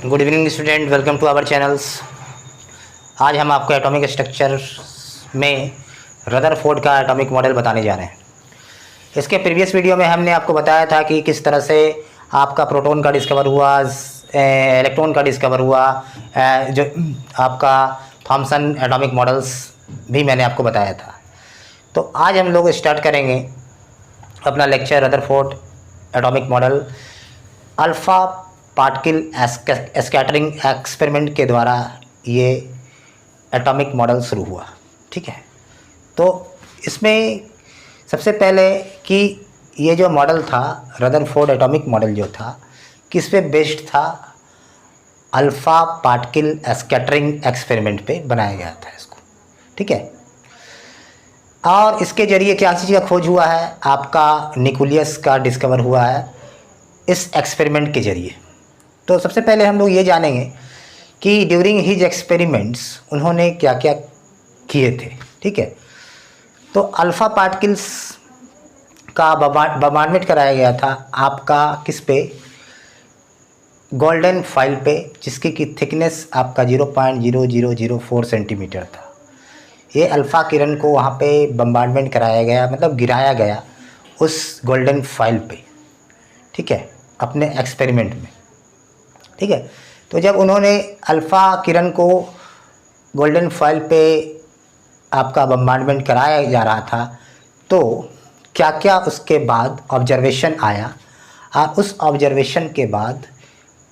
Good evening student, welcome to our channels. आज हम आपको एटॉमिक स्ट्रक्चर में रदरफोर्ड का एटॉमिक मॉडल बताने जा रहे हैं। इसके प्रीवियस वीडियो में हमने आपको बताया था कि किस तरह से आपका प्रोटॉन का डिस्कवर हुआ, इलेक्ट्रॉन का डिस्कवर हुआ, जो आपका थॉमसन एटॉमिक मॉडल्स भी मैंने आपको बताया था। तो आज हम लोग स्टार्ट करेंगे अपना lecture Rutherford atomic model alpha particle scattering experiment के द्वारा ये एटॉमिक मॉडल शुरू हुआ। ठीक है, तो इसमें सबसे पहले कि ये जो मॉडल था रदरफोर्ड एटॉमिक मॉडल जो था किस पे बेस्ड था, अल्फ़ा पार्टिकल स्कैटरिंग एक्सपेरिमेंट पे बनाया गया था इसको। ठीक है, और इसके ज़रिए क्या चीज़ का खोज हुआ है, आपका न्यूक्लियस का डिस्कवर हुआ है इस एक्सपेरिमेंट के ज़रिए। तो सबसे पहले हम लोग ये जानेंगे कि ड्यूरिंग हिज एक्सपेरिमेंट्स उन्होंने क्या क्या किए थे। ठीक है, तो अल्फ़ा पार्टिकल्स का बॉम्बार्डमेंट कराया गया था आपका किस पे, गोल्डन फाइल पे, जिसकी की थिकनेस आपका 0.0004 सेंटीमीटर था। ये अल्फ़ा किरण को वहाँ पे बॉम्बार्डमेंट कराया गया, मतलब गिराया गया उस गोल्डन फाइल पे। ठीक है, अपने एक्सपेरिमेंट में। ठीक है, तो जब उन्होंने अल्फ़ा किरण को गोल्डन फाइल पे आपका बॉम्बार्डमेंट कराया जा रहा था, तो क्या क्या उसके बाद ऑब्जर्वेशन आया और उस ऑब्जर्वेशन के बाद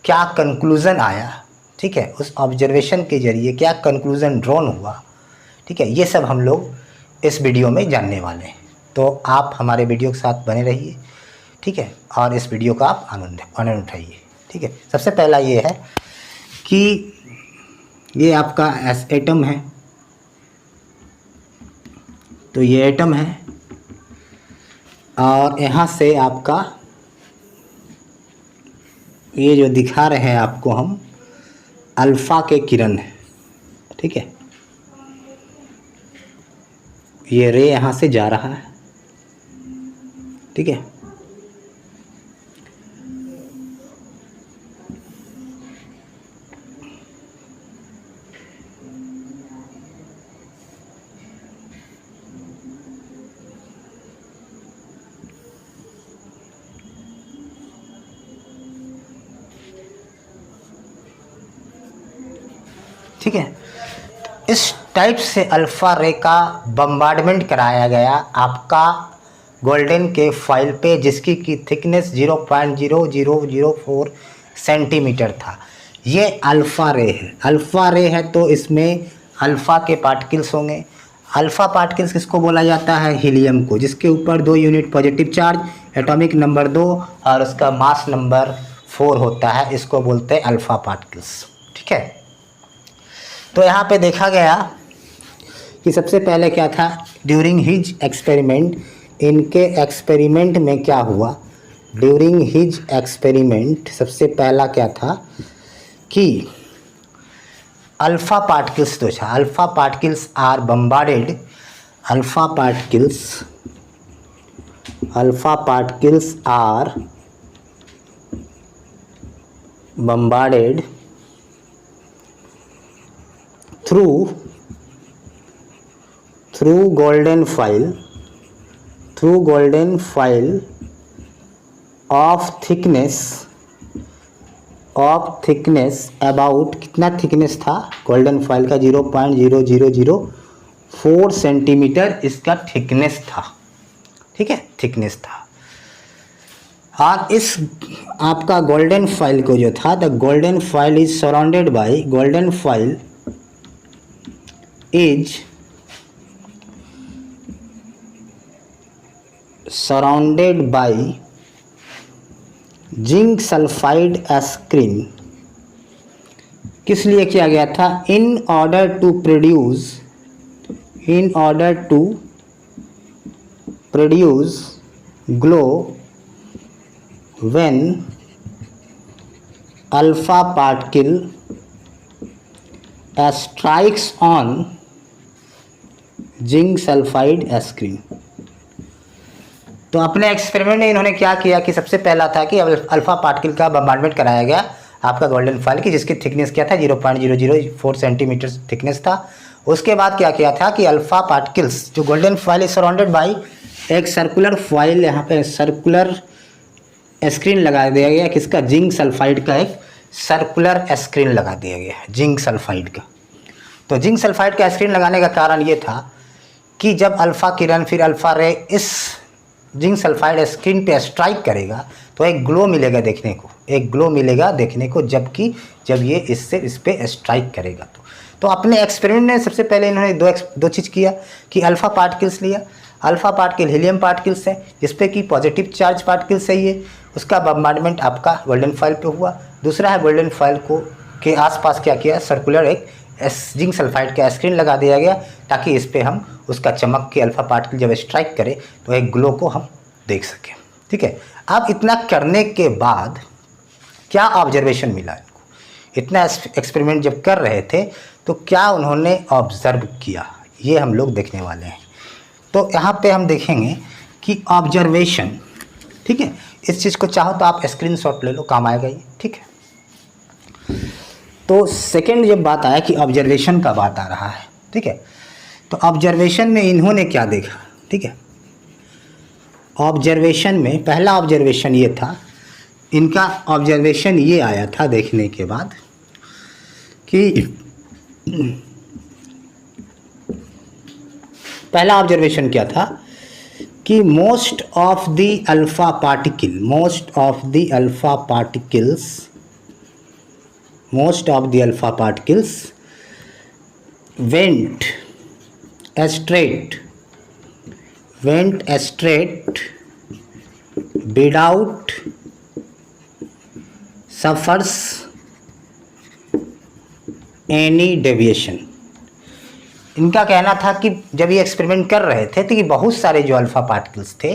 क्या कंक्लूज़न आया। ठीक है, उस ऑब्जर्वेशन के ज़रिए क्या कंक्लूज़न ड्रॉन हुआ। ठीक है, ये सब हम लोग इस वीडियो में जानने वाले हैं। तो आप हमारे वीडियो के साथ बने रहिए। ठीक है, और इस वीडियो का आप आनंद उठाइए। ठीक है, सबसे पहला ये है कि ये आपका एटम है, तो ये एटम है और यहाँ से आपका ये जो दिखा रहे हैं आपको हम अल्फ़ा के किरण है। ठीक है, ये रे यहाँ से जा रहा है। ठीक है, ठीक है, इस टाइप से अल्फ़ा रे का बम्बार्डमेंट कराया गया आपका गोल्डन के फाइल पे, जिसकी की थिकनेस 0.0004 सेंटीमीटर था। ये अल्फ़ा रे है। अल्फ़ा रे है तो इसमें अल्फ़ा के पार्टिकल्स होंगे। अल्फ़ा पार्टिकल्स किसको बोला जाता है, हीलियम को, जिसके ऊपर 2 unit positive charge, atomic number 2 और उसका मास नंबर 4 होता है। इसको बोलते हैं अल्फ़ा पार्टिकल्स। ठीक है, तो यहाँ पे देखा गया कि सबसे पहले क्या था, ड्यूरिंग हिज एक्सपेरिमेंट, इनके एक्सपेरिमेंट में क्या हुआ, ड्यूरिंग हिज एक्सपेरिमेंट सबसे पहला क्या था कि अल्फ़ा पार्टिकल्स तो था, alpha particles are bombarded, alpha particles are bombarded through golden file of thickness about, कितना थिकनेस था गोल्डन फाइल का, 0.0004 सेंटीमीटर इसका थिकनेस था। ठीक है, थिकनेस था। और इस आपका गोल्डन फाइल को जो था, the golden file is surrounded by, golden file is surrounded by zinc sulphide screen. किस लिए किया गया था, in order to produce glow when alpha particle strikes on zinc sulphide screen. तो अपने एक्सपेरिमेंट में इन्होंने क्या किया कि सबसे पहला था कि अल्फ़ा पार्टिकल का बम्बार्डमेंट कराया गया आपका गोल्डन फॉयल की, जिसकी थिकनेस क्या था 0.004 सेंटीमीटर थिकनेस था। उसके बाद क्या किया था कि अल्फा पार्टिकल्स, जो golden foil is surrounded by एक सर्कुलर फॉयल, यहाँ पे सर्कुलर स्क्रीन लगा दिया गया किसका, जिंक सल्फाइड का एक सर्कुलर स्क्रीन लगा दिया गया है जिंक सल्फाइड का। तो जिंक सल्फाइड का स्क्रीन लगाने का कारण ये था कि जब अल्फ़ा किरण फिर अल्फ़ा रे इस जिंक सल्फाइड स्क्रीन पे स्ट्राइक करेगा तो एक ग्लो मिलेगा देखने को, एक ग्लो मिलेगा देखने को, जबकि जब ये इससे इस पर स्ट्राइक करेगा तो अपने एक्सपेरिमेंट में सबसे पहले इन्होंने दो चीज़ किया कि अल्फ़ा पार्टिकल्स लिया। अल्फ़ा पार्टिकल हीलियम पार्टिकल्स है जिसपे कि पॉजिटिव चार्ज पार्टिकल्स है, ये उसका बम्बार्डमेंट आपका गोल्डन फॉयल पे हुआ। दूसरा है गोल्डन फॉयल को के आसपास क्या किया, सर्कुलर एक जिंक सल्फाइड का स्क्रीन लगा दिया गया ताकि इस पे हम उसका चमक के अल्फ़ा पार्टिकल जब स्ट्राइक करे तो एक ग्लो को हम देख सकें। ठीक है, अब इतना करने के बाद क्या ऑब्जर्वेशन मिला इनको, इतना एक्सपेरिमेंट जब कर रहे थे तो क्या उन्होंने ऑब्जर्व किया, ये हम लोग देखने वाले हैं। तो यहाँ पे हम देखेंगे कि ऑब्जर्वेशन, ठीक है, इस चीज़ को चाहो तो आप स्क्रीनशॉट ले लो, काम आएगा ये। ठीक है, तो सेकेंड जब बात आया कि ऑब्जर्वेशन का बात आ रहा है, ठीक है, तो ऑब्जर्वेशन में इन्होंने क्या देखा, ठीक है, ऑब्जर्वेशन में पहला ऑब्जर्वेशन ये था, इनका ऑब्जर्वेशन ये आया था देखने के बाद कि पहला ऑब्जर्वेशन क्या था कि most of the alpha particles went straight without suffers any deviation। इनका कहना था कि जब ये एक्सपेरिमेंट कर रहे थे तो कि बहुत सारे जो अल्फ़ा पार्टिकल्स थे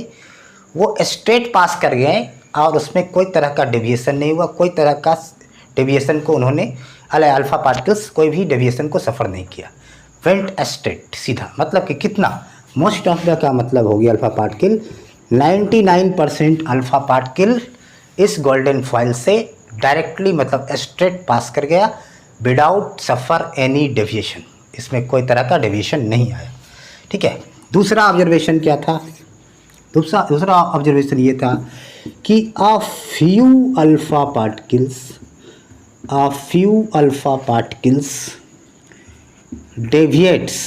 वो स्ट्रेट पास कर गए और उसमें कोई तरह का डेविएशन नहीं हुआ, कोई तरह का डेविएशन को उन्होंने अल्फ़ा पार्टिकल्स कोई भी डेविएशन को सफ़र नहीं किया। वेंट स्ट्रेट, सीधा, मतलब कि कितना, मोस्ट ऑफ द का मतलब हो गया अल्फ़ा पार्टिकल, 99% अल्फ़ा पार्टिकल इस गोल्डन फॉयल से डायरेक्टली मतलब स्ट्रेट पास कर गया विदाउट सफ़र एनी डेविएशन, इसमें कोई तरह का डेविएशन नहीं आया। ठीक है, दूसरा ऑब्जर्वेशन क्या था, दूसरा ऑब्जर्वेशन ये था कि a few alpha particles deviates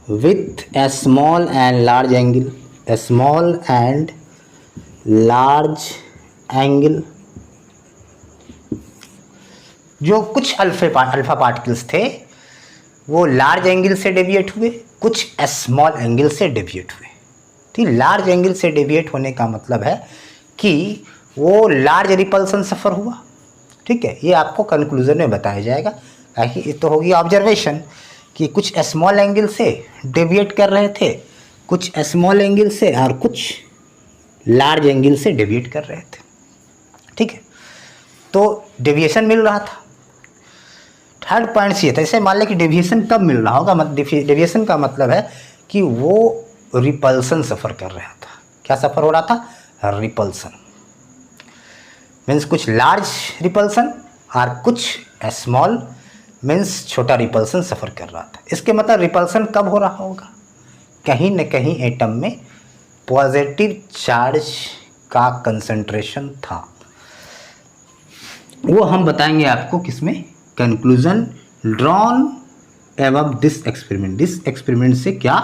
with a small and large angle, जो कुछ अल्फा पार्टिकल्स थे वो लार्ज एंगल से डेविएट हुए, कुछ स्मॉल एंगल से डेविएट हुए। ठीक, लार्ज एंगल से डेविएट होने का मतलब है कि वो लार्ज रिपल्सन सफ़र हुआ। ठीक है, ये आपको कंक्लूजन में बताया जाएगा, ताकि ये तो होगी ऑब्जर्वेशन कि कुछ स्मॉल एंगल से डेविएट कर रहे थे, कुछ स्मॉल एंगल से और कुछ लार्ज एंगल से डेविएट कर रहे थे। ठीक है, तो डेविएशन मिल रहा था। थर्ड पॉइंट ये था, जैसे मान लें कि डेविएशन कब मिल रहा होगा, डेविएशन का मतलब है कि वो रिपल्सन सफ़र कर रहा था। क्या सफ़र हो रहा था, रिपल्सन, मीन्स कुछ लार्ज रिपल्सन और कुछ स्मॉल मीन्स छोटा रिपल्सन सफ़र कर रहा था। इसके मतलब रिपल्सन कब हो रहा होगा, कहीं न कहीं एटम में पॉजिटिव चार्ज का कंसंट्रेशन था। वो हम बताएंगे आपको किसमें, conclusion drawn above this experiment से क्या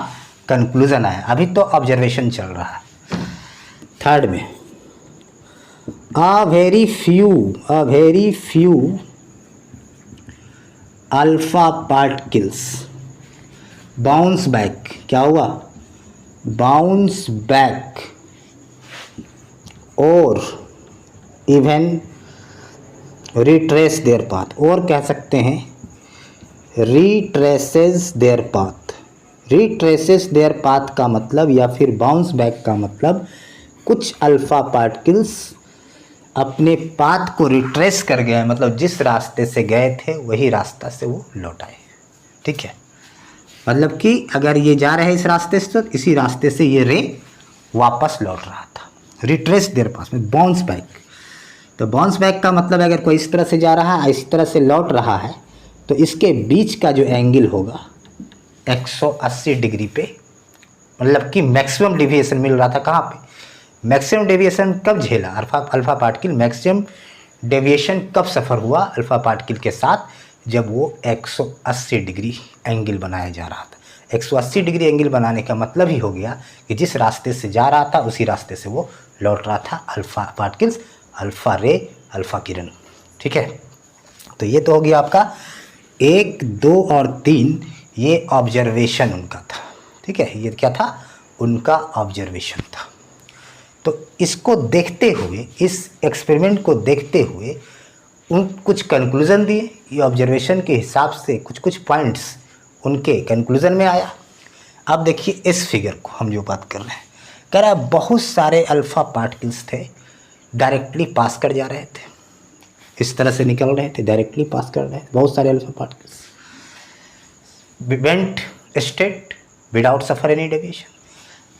कंक्लूजन आया। अभी तो ऑब्जर्वेशन चल रहा है। थर्ड में a very few alpha particles bounce back, क्या हुआ, बाउंस बैक और इवन रिट्रेस देयर पाथ, और कह सकते हैं retraces there path. Retraces there path का मतलब या फिर बाउंस बैक का मतलब कुछ अल्फ़ा पार्टिकल्स अपने पाथ को रिट्रेस कर गए, मतलब जिस रास्ते से गए थे वही रास्ता से वो लौट आए। ठीक है, मतलब कि अगर ये जा रहे हैं इस रास्ते से तो इसी रास्ते से ये रे वापस लौट रहा था। रिट्रेस देयर पाथ में बाउंस बैक, तो बाउंस बैक का मतलब अगर कोई इस तरह से जा रहा है, इस तरह से लौट रहा है, तो इसके बीच का जो एंगल होगा 180 डिग्री पे, मतलब कि मैक्सिमम डेविएशन मिल रहा था। कहाँ पे? मैक्सिमम डेविएशन कब झेला अल्फा पार्टिकल? मैक्सिमम डेविएशन कब सफ़र हुआ अल्फा पार्टिकल के साथ? जब वो 180 डिग्री एंगल बनाया जा रहा था। 180 डिग्री एंगल बनाने का मतलब ही हो गया कि जिस रास्ते से जा रहा था उसी रास्ते से वो लौट रहा था alpha particles, alpha ray, alpha किरण। ठीक है, तो ये तो हो गया आपका 1, 2 और 3, ये ऑब्जर्वेशन उनका था। ठीक है, ये क्या था? उनका ऑब्जर्वेशन था। तो इसको देखते हुए, इस एक्सपेरिमेंट को देखते हुए उन कुछ कंक्लूज़न दिए। ये ऑब्जर्वेशन के हिसाब से कुछ पॉइंट्स उनके कंक्लूज़न में आया। अब देखिए इस फिगर को, हम जो बात कर रहे हैं, कह रहा है बहुत सारे अल्फ़ा पार्टिकल्स थे, डायरेक्टली पास कर जा रहे थे, इस तरह से निकल रहे थे, डायरेक्टली पास कर रहे थे बहुत सारे alpha particles, went straight without suffer any deviation.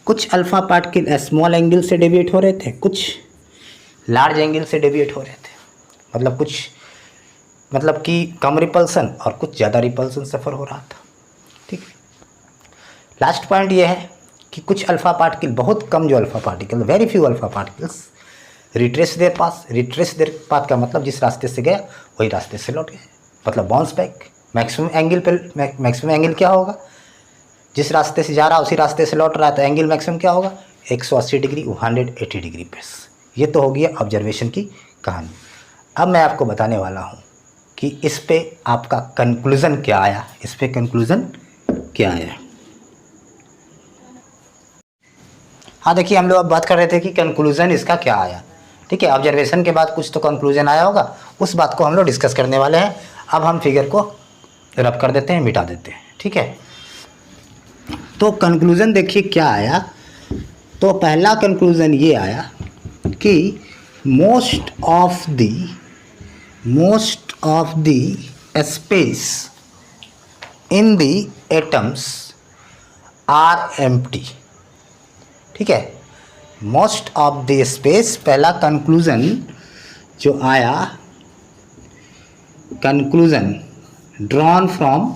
कुछ अल्फ़ा पार्टिकल स्मॉल एंगल से डेविएट हो रहे थे, कुछ लार्ज एंगल से डेविएट हो रहे थे, मतलब कुछ मतलब कि कम रिपल्सन और कुछ ज़्यादा रिपल्सन सफ़र हो रहा था। ठीक है, लास्ट पॉइंट ये है कि कुछ अल्फ़ा पार्टिकल, बहुत कम जो alpha particle, very few alpha particles retrace there path का मतलब जिस रास्ते से गया वही रास्ते से लौट गए, मतलब बाउंस बैक। मैक्सिमम एंगल क्या होगा? जिस रास्ते से जा रहा उसी रास्ते से लौट रहा है, तो एंगल मैक्सिमम क्या होगा? 180 डिग्री, 180 डिग्री पे। ये तो हो गया ऑब्जर्वेशन की कहानी। अब मैं आपको बताने वाला हूँ कि इस पे आपका कंक्लूज़न क्या आया, इस पे कंक्लूज़न क्या आया। हाँ देखिए, हम लोग अब बात कर रहे थे कि कंक्लूज़न इसका क्या आया। ठीक है, ऑब्जर्वेशन के बाद कुछ तो कंक्लूज़न आया होगा, उस बात को हम लोग डिस्कस करने वाले हैं। अब हम फिगर को रब कर देते हैं, मिटा देते हैं। ठीक है, तो कंक्लूज़न देखिए क्या आया। तो पहला कंक्लूज़न ये आया कि most of the space in the atoms are empty. ठीक है, मोस्ट ऑफ द स्पेस, पहला कंक्लूज़न जो आया, conclusion drawn from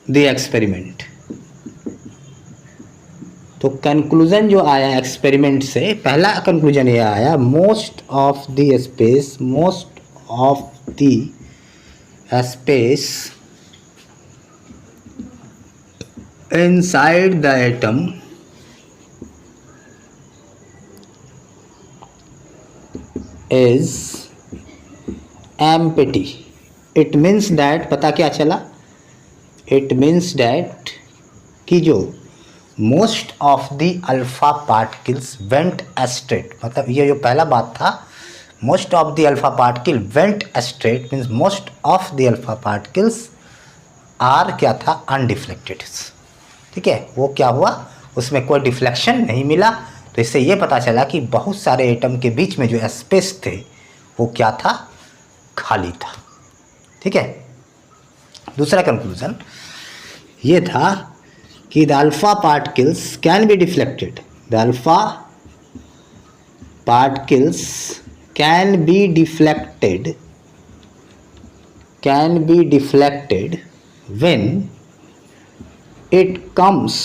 the experiment. तो कंक्लूज़न जो आया एक्सपेरिमेंट से, पहला कंक्लूज़न ये आया, most of the space inside the atom is empty. It means that, पता क्या चला? It means that कि जो most of the alpha particles went straight, मतलब ये जो पहला बात था, most of the alpha particle went straight means most of the alpha particles are क्या था? अनडिफ्लेक्टेड। ठीक है, वो क्या हुआ? उसमें कोई डिफ्लेक्शन नहीं मिला। तो इससे ये पता चला कि बहुत सारे एटम के बीच में जो स्पेस थे वो क्या था? खाली था। ठीक है, दूसरा कंक्लूज़न ये था कि the alpha particles can be deflected, the alpha particles can be deflected when it comes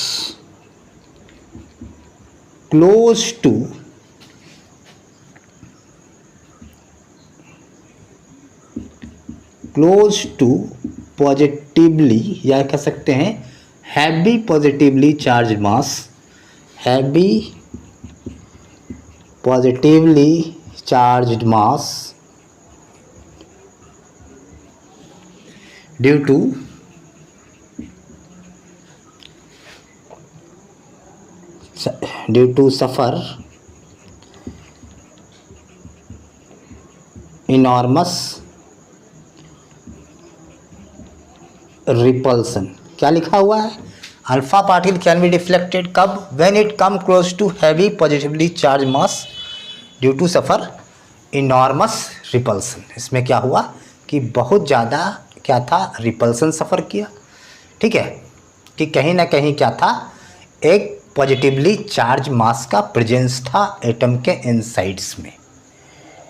close to positively, या कह सकते हैं heavy positively charge mass, heavy positively charged mass due to suffer enormous repulsion. क्या लिखा हुआ है? Alpha particle can be deflected कब? When it come close to heavy positively charge mass due to suffer enormous repulsion. इसमें क्या हुआ कि बहुत ज़्यादा क्या था? रिपल्सन सफ़र किया। ठीक है, कि कहीं ना कहीं क्या था? एक पॉजिटिवली चार्ज मास का प्रेजेंस था एटम के इनसाइड्स में।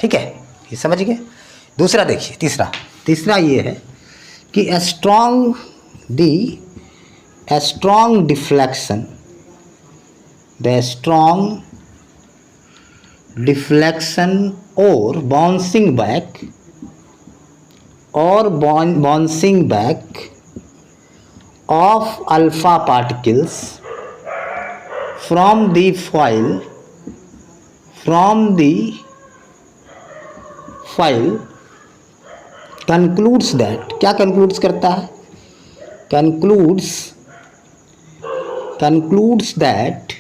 ठीक है, ये समझ गए। दूसरा देखिए, तीसरा ये है कि a strong deflection, the strong deflection और bouncing back of alpha particles from the foil concludes that, क्या concludes करता है, concludes that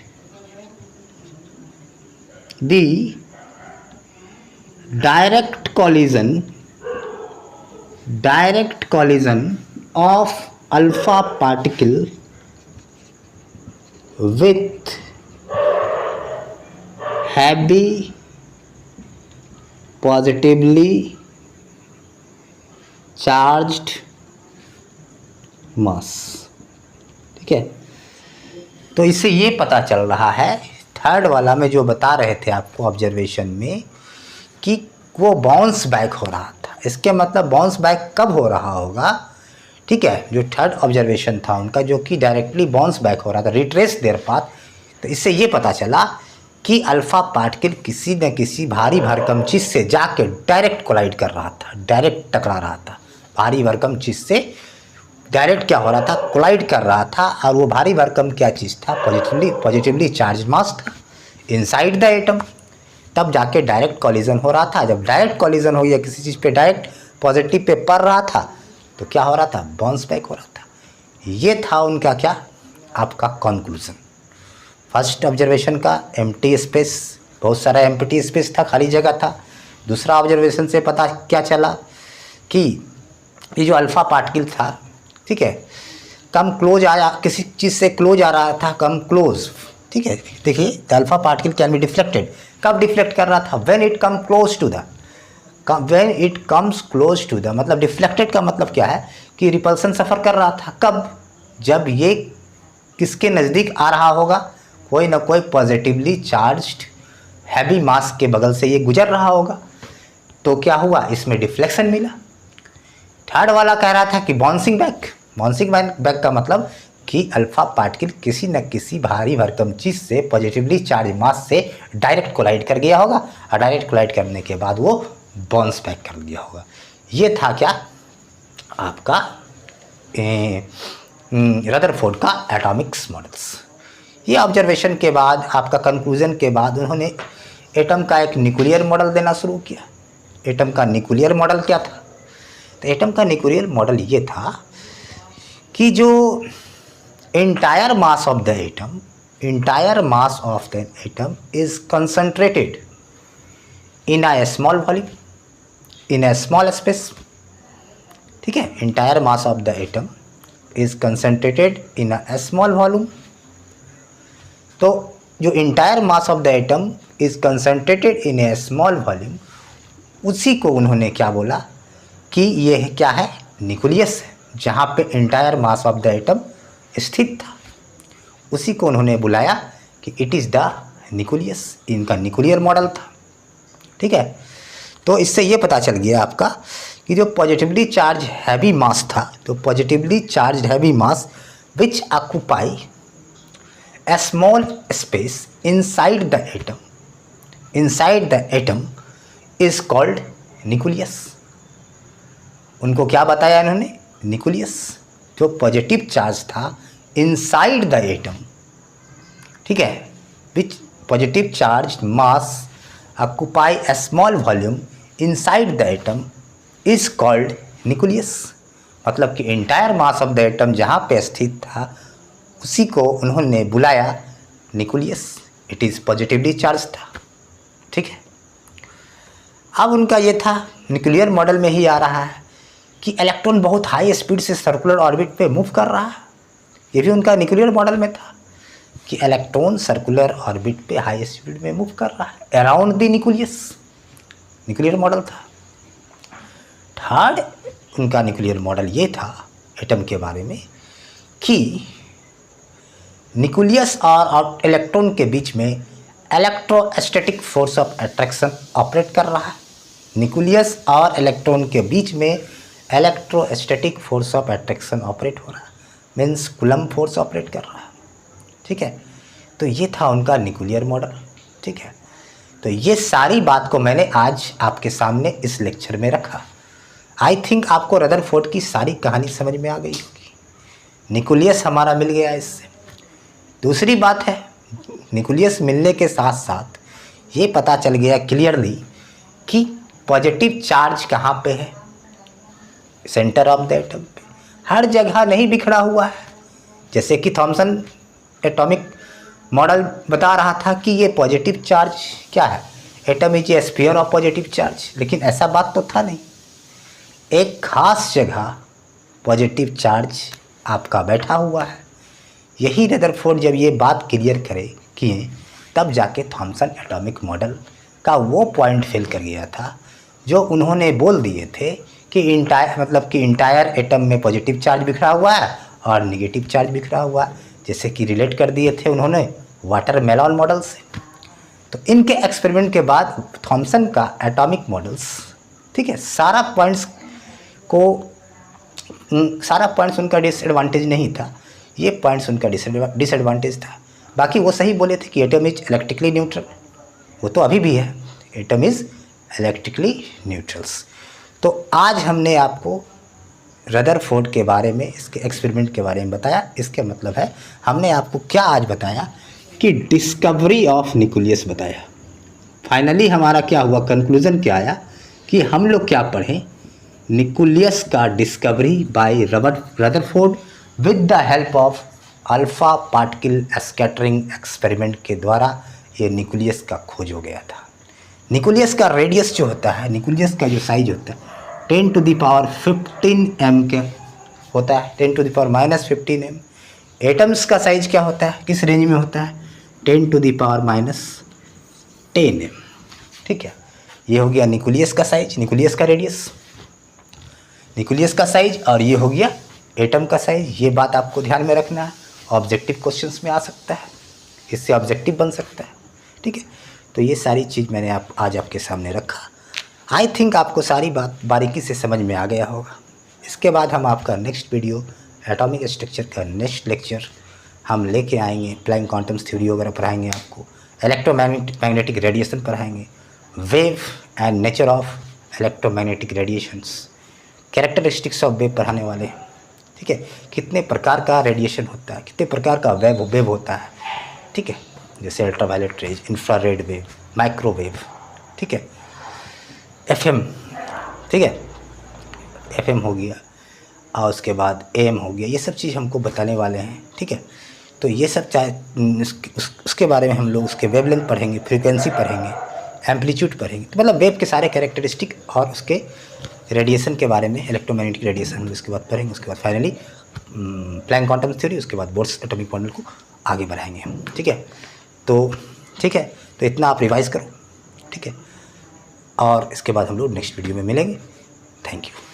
the direct collision of alpha particle with heavy positively charged mass। ठीक है, तो इससे ये पता चल रहा है, थर्ड वाला में जो बता रहे थे आपको ऑब्जर्वेशन में कि वो बाउंस बैक हो रहा था। इसके मतलब बाउंस बैक कब हो रहा होगा, ठीक है, जो थर्ड ऑब्जर्वेशन था उनका, जो कि डायरेक्टली बाउंस बैक हो रहा था, रिट्रेस देयर पाथ। तो इससे ये पता चला कि अल्फा पार्टिकल किसी न किसी भारी भरकम चीज़ से जाके डायरेक्ट कोलाइड कर रहा था, डायरेक्ट टकरा रहा था। भारी भरकम चीज़ से डायरेक्ट क्या हो रहा था, कोलाइड कर रहा था। और वो भारी भरकम क्या चीज़ था, पॉजिटिवली चार्ज मास था इनसाइड द एटम। तब जाके डायरेक्ट कॉलिजन हो रहा था। जब डायरेक्ट कॉलिजन हो गया किसी चीज़ पे, डायरेक्ट पॉजिटिव पे पड़ रहा था, तो क्या हो रहा था, बाउंस बैक हो रहा था। ये था उनका क्या, आपका कंक्लूजन। फर्स्ट ऑब्जर्वेशन का एम्प्टी स्पेस, बहुत सारा एम्प्टी स्पेस था, खाली जगह था। दूसरा ऑब्जर्वेशन से पता क्या चला कि ये जो अल्फा पार्टिकल था, ठीक है, कम क्लोज आया, किसी चीज़ से क्लोज आ रहा था, कम क्लोज। ठीक है, देखिए the alpha particle can be deflected. कब डिफ्लेक्ट कर रहा था, when it come close to the, when it comes close to the, मतलब डिफ्लेक्टेड का मतलब क्या है कि रिपल्सन सफ़र कर रहा था। कब, जब ये किसके नज़दीक आ रहा होगा, कोई ना कोई पॉजिटिवली चार्ज्ड हैवी मास के बगल से ये गुजर रहा होगा। तो क्या हुआ, इसमें डिफ्लेक्शन मिला। थर्ड वाला कह रहा था कि बाउंसिंग बैक का मतलब कि अल्फा पार्टिकल किसी न किसी भारी भरकम चीज़ से पॉजिटिवली चार्ज मास से डायरेक्ट कोलाइड कर गया होगा, और डायरेक्ट कोलाइड करने के बाद वो बाउंस बैक कर दिया होगा। ये था क्या, आपका रदरफोर्ड का एटॉमिक्स मॉडल्स। ये ऑब्जर्वेशन के बाद, आपका कंक्लूजन के बाद, उन्होंने एटम का एक न्यूक्लियर मॉडल देना शुरू किया। एटम का न्यूक्लियर मॉडल क्या था, तो एटम का न्यूक्लियर मॉडल ये था कि जो entire mass of the atom is concentrated in a small volume, in a small space। ठीक है, entire mass of the atom is concentrated in a small volume। तो जो entire mass of the atom is concentrated in a small volume, उसी को उन्होंने क्या बोला कि ये क्या है, न्यूक्लियस है, जहाँ पे entire mass of the atom स्थित था। उसी को उन्होंने बुलाया कि इट इज़ द न्यूक्लियस। इनका न्यूक्लियर मॉडल था। ठीक है, तो इससे ये पता चल गया आपका कि जो पॉजिटिवली चार्ज हैवी मास था, तो positively charge heavy mass which occupy a small space inside the atom is called nucleus. उनको क्या बताया इन्होंने, न्यूक्लियस। जो पॉजिटिव चार्ज था इनसाइड द एटम, ठीक है, which positive charge mass occupy a small volume inside the atom is called nucleus. मतलब कि entire mass of the atom जहाँ पे स्थित था, उसी को उन्होंने बुलाया nucleus. It is positively charge था। ठीक है, अब उनका ये था, न्यूक्लियर मॉडल में ही आ रहा है कि इलेक्ट्रॉन बहुत हाई स्पीड से सर्कुलर ऑर्बिट पे मूव कर रहा है। ये भी उनका न्यूक्लियर मॉडल में था कि इलेक्ट्रॉन सर्कुलर ऑर्बिट पे हाई स्पीड में मूव कर रहा है around the nucleus. Nuclear model था। थर्ड उनका न्यूक्लियर मॉडल ये था एटम के बारे में कि न्यूक्लियस और इलेक्ट्रॉन के बीच में electrostatic force of attraction operate कर रहा है। न्यूक्लियस और इलेक्ट्रॉन के बीच में electrostatic force of attraction operate हो रहा है, मीन्स कूलम्ब फोर्स ऑपरेट कर रहा है। ठीक है, तो ये था उनका न्यूक्लियर मॉडल। ठीक है, तो ये सारी बात को मैंने आज आपके सामने इस लेक्चर में रखा। आई थिंक आपको रदरफोर्ड की सारी कहानी समझ में आ गई होगी। न्यूक्लियस हमारा मिल गया इससे। दूसरी बात है, न्यूक्लियस मिलने के साथ साथ ये पता चल गया क्लियरली कि पॉजिटिव चार्ज कहाँ पे है, सेंटर ऑफ द एटम पे, हर जगह नहीं बिखरा हुआ है। जैसे कि थॉमसन एटॉमिक मॉडल बता रहा था कि ये पॉजिटिव चार्ज क्या है, atom is a sphere of positive charge, लेकिन ऐसा बात तो था नहीं। एक खास जगह पॉजिटिव चार्ज आपका बैठा हुआ है। यही रदरफोर्ड जब ये बात क्लियर किए तब जाके थॉमसन एटॉमिक मॉडल का वो पॉइंट फिल कर गया था जो उन्होंने बोल दिए थे कि इंटायर एटम में पॉजिटिव चार्ज बिखरा हुआ है और निगेटिव चार्ज बिखरा हुआ है, जैसे कि रिलेट कर दिए थे उन्होंने वाटरमेलन मॉडल से। तो इनके एक्सपेरिमेंट के बाद थॉमसन का एटॉमिक मॉडल्स, ठीक है, सारा पॉइंट्स उनका डिसएडवांटेज नहीं था, ये पॉइंट्स उनका डिसएडवांटेज था। बाकी वो सही बोले थे कि एटम इज इलेक्ट्रिकली न्यूट्रल, वो तो अभी भी है, एटम इज इलेक्ट्रिकली न्यूट्रल्स। तो आज हमने आपको रदरफोर्ड के बारे में, इसके एक्सपेरिमेंट के बारे में बताया। इसका मतलब है हमने आपको क्या आज बताया कि डिस्कवरी ऑफ न्यूक्लियस बताया। फाइनली हमारा क्या हुआ, कंक्लूजन क्या आया कि हम लोग क्या पढ़ें, न्यूक्लियस का discovery by Rutherford with the help of alpha particle scattering experiment के द्वारा ये न्यूक्लियस का खोज हो गया था। न्यूक्लियस का रेडियस जो होता है, न्यूक्लियस का जो साइज होता है 10⁻15 m के होता है, 10⁻−15 m। एटम्स का साइज क्या होता है, किस रेंज में होता है, 10⁻10 m। ठीक है, ये हो गया न्यूक्लियस का साइज, न्यूक्लियस का रेडियस, न्यूक्लियस का साइज, और ये हो गया एटम का साइज। ये बात आपको ध्यान में रखना है, ऑब्जेक्टिव क्वेश्चंस में आ सकता है, इससे ऑब्जेक्टिव बन सकता है। ठीक है, तो ये सारी चीज़ मैंने आज आपके सामने रखा। आई थिंक आपको सारी बात बारीकी से समझ में आ गया होगा। इसके बाद हम आपका नेक्स्ट वीडियो, एटॉमिक स्ट्रक्चर का नेक्स्ट लेक्चर हम लेके आएंगे। प्लैंक क्वांटम थ्योरी वगैरह पढ़ाएंगे आपको, इलेक्ट्रोमैग्नेटिक रेडिएशन पढ़ाएंगे, wave and nature of electromagnetic radiations, characteristics of wave पढ़ाने वाले हैं। ठीक है, कितने प्रकार का रेडिएशन होता है, कितने प्रकार का वेव होता है। ठीक है, जैसे ultraviolet rays, infrared wave, microwave, ठीक है, FM, ठीक है, FM हो गया, और उसके बाद AM हो गया। ये सब चीज़ हमको बताने वाले हैं। ठीक है, तो ये सब उसके बारे में हम लोग उसके वेवलेंथ पढ़ेंगे, फ्रीक्वेंसी पढ़ेंगे, एम्पलीट्यूड पढ़ेंगे। तो मतलब वेव के सारे कैरेक्टरिस्टिक और उसके रेडिएशन के बारे में, इलेक्ट्रोमैग्नेटिक रेडिएशन हम उसके बाद पढ़ेंगे। उसके बाद फाइनली प्लैंक क्वांटम थ्योरी, उसके बाद बोर्स एटॉमिक मॉडल को आगे बढ़ाएंगे हम। ठीक है, तो ठीक है, तो इतना आप रिवाइज़ करो। ठीक है, और इसके बाद हम लोग नेक्स्ट वीडियो में मिलेंगे। Thank you.